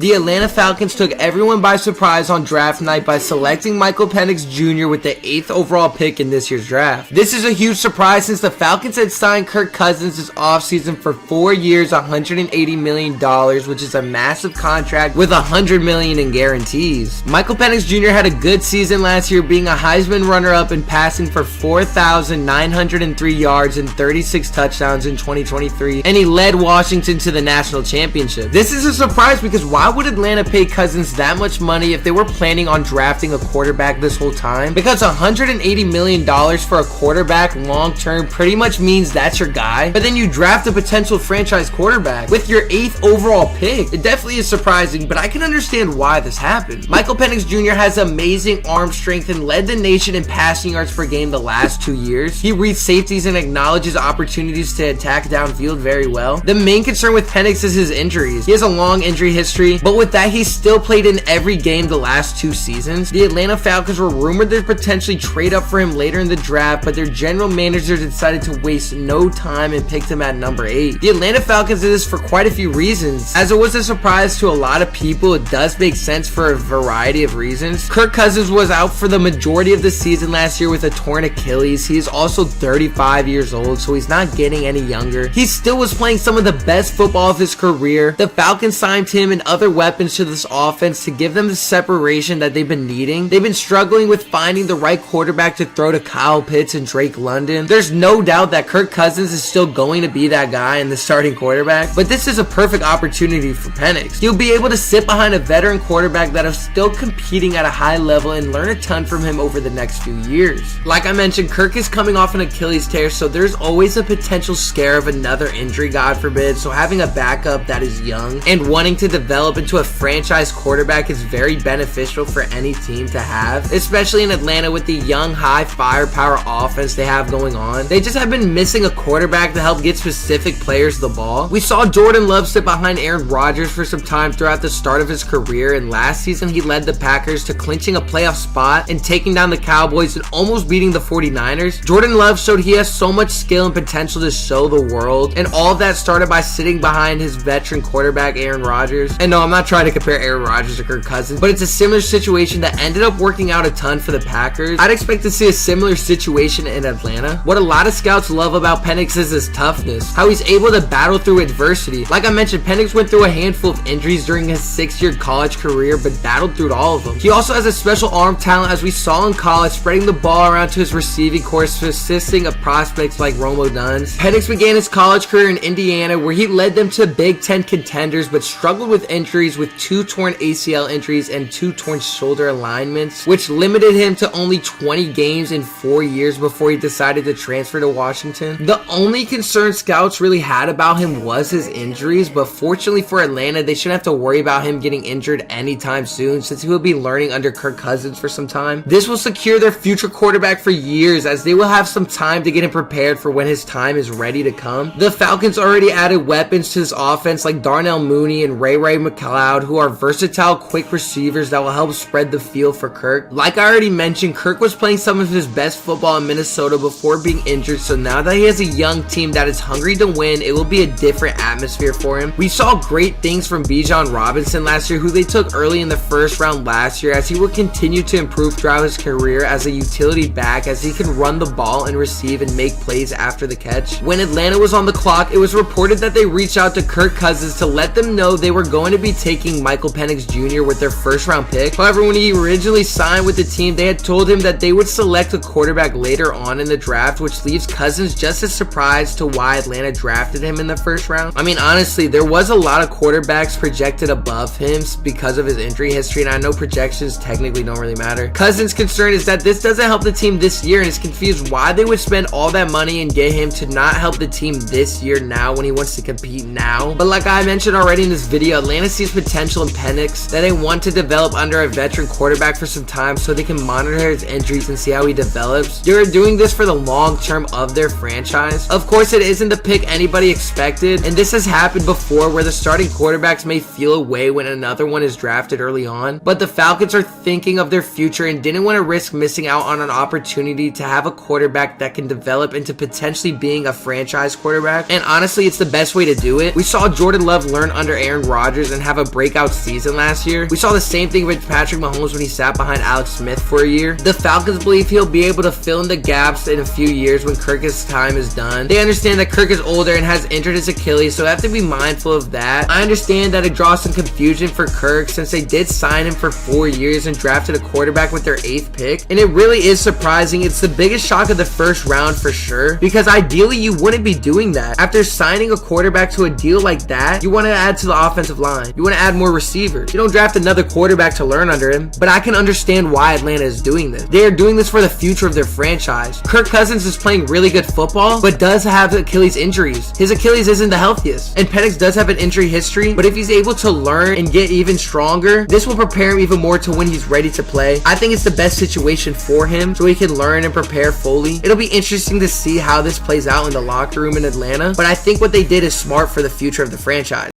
The Atlanta Falcons took everyone by surprise on draft night by selecting Michael Penix Jr. with the 8th overall pick in this year's draft. This is a huge surprise since the Falcons had signed Kirk Cousins this offseason for 4 years, $180 million, which is a massive contract with $100 million in guarantees. Michael Penix Jr. had a good season last year, being a Heisman runner-up and passing for 4,903 yards and 36 touchdowns in 2023, and he led Washington to the national championship. This is a surprise because why would Atlanta pay Cousins that much money if they were planning on drafting a quarterback this whole time? Because $180 million for a quarterback long-term pretty much means that's your guy, but then you draft a potential franchise quarterback with your 8th overall pick. It definitely is surprising, but I can understand why this happened. Michael Penix Jr. has amazing arm strength and led the nation in passing yards per game the last 2 years. He reads safeties and acknowledges opportunities to attack downfield very well. The main concern with Penix is his injuries. He has a long injury history, but with that, he's still played in every game the last 2 seasons. The Atlanta Falcons were rumored to potentially trade up for him later in the draft, but their general manager decided to waste no time and picked him at number 8. The Atlanta Falcons did this for quite a few reasons. As it was a surprise to a lot of people, it does make sense for a variety of reasons. Kirk Cousins was out for the majority of the season last year with a torn Achilles. He is also 35 years old, so he's not getting any younger. He still was playing some of the best football of his career. The Falcons signed him and other weapons to this offense to give them the separation that they've been needing. They've been struggling with finding the right quarterback to throw to Kyle Pitts and Drake London. There's no doubt that Kirk Cousins is still going to be that guy and the starting quarterback, but this is a perfect opportunity for Penix. He'll be able to sit behind a veteran quarterback that is still competing at a high level and learn a ton from him over the next few years. Like I mentioned, Kirk is coming off an Achilles tear, so there's always a potential scare of another injury, God forbid, so having a backup that is young and wanting to develop into a franchise quarterback is very beneficial for any team to have, especially in Atlanta with the young, high firepower offense they have going on. They just have been missing a quarterback to help get specific players the ball. We saw Jordan Love sit behind Aaron Rodgers for some time throughout the start of his career, and last season he led the Packers to clinching a playoff spot and taking down the Cowboys and almost beating the 49ers. Jordan Love showed he has so much skill and potential to show the world, and all of that started by sitting behind his veteran quarterback Aaron Rodgers. And no, I'm not trying to compare Aaron Rodgers to Kirk Cousins, but it's a similar situation that ended up working out a ton for the Packers. I'd expect to see a similar situation in Atlanta. What a lot of scouts love about Penix is his toughness, how he's able to battle through adversity. Like I mentioned, Penix went through a handful of injuries during his 6-year college career, but battled through all of them. He also has a special arm talent, as we saw in college, spreading the ball around to his receiving course, consisting of prospects like Romo Duns. Penix began his college career in Indiana, where he led them to Big Ten contenders, but struggled with injuries with 2 torn ACL injuries and 2 torn shoulder alignments, which limited him to only 20 games in 4 years before he decided to transfer to Washington. The only concern scouts really had about him was his injuries, but fortunately for Atlanta, they shouldn't have to worry about him getting injured anytime soon, since he will be learning under Kirk Cousins for some time. This will secure their future quarterback for years, as they will have some time to get him prepared for when his time is ready to come. The Falcons already added weapons to this offense like Darnell Mooney and Ray McLeod, who are versatile, quick receivers that will help spread the field for Kirk. Like I already mentioned, Kirk was playing some of his best football in Minnesota before being injured, so now that he has a young team that is hungry to win, it will be a different atmosphere for him. We saw great things from Bijan Robinson last year, who they took early in the first round last year, as he will continue to improve throughout his career as a utility back, as he can run the ball and receive and make plays after the catch. When Atlanta was on the clock, it was reported that they reached out to Kirk Cousins to let them know they were going to be taking Michael Penix Jr. with their first round pick. However, when he originally signed with the team, they had told him that they would select a quarterback later on in the draft, which leaves Cousins just as surprised to why Atlanta drafted him in the first round. I mean, honestly, there was a lot of quarterbacks projected above him because of his injury history, and I know projections technically don't really matter. Cousins' concern is that this doesn't help the team this year, and is confused why they would spend all that money and get him to not help the team this year now when he wants to compete now. But like I mentioned already in this video, Atlanta sees potential in Penix that they want to develop under a veteran quarterback for some time so they can monitor his injuries and see how he develops. They're doing this for the long term of their franchise. Of course, it isn't the pick anybody expected, and this has happened before where the starting quarterbacks may feel away when another one is drafted early on, but the Falcons are thinking of their future and didn't want to risk missing out on an opportunity to have a quarterback that can develop into potentially being a franchise quarterback, and honestly, it's the best way to do it. We saw Jordan Love learn under Aaron Rodgers and have have a breakout season last year. We saw the same thing with Patrick Mahomes when he sat behind Alex Smith for a year. The Falcons believe he'll be able to fill in the gaps in a few years when Kirk's time is done. They understand that Kirk is older and has injured his Achilles, so they have to be mindful of that. I understand that it draws some confusion for Kirk since they did sign him for 4 years and drafted a quarterback with their 8th pick, and it really is surprising. It's the biggest shock of the first round for sure, because ideally you wouldn't be doing that. After signing a quarterback to a deal like that, you want to add to the offensive line. You want to add more receivers. You don't draft another quarterback to learn under him, but I can understand why Atlanta is doing this. They are doing this for the future of their franchise. Kirk Cousins is playing really good football, but does have Achilles injuries. His Achilles isn't the healthiest, and Penix does have an injury history, but if he's able to learn and get even stronger, this will prepare him even more to when he's ready to play. I think it's the best situation for him so he can learn and prepare fully. It'll be interesting to see how this plays out in the locker room in Atlanta, but I think what they did is smart for the future of the franchise.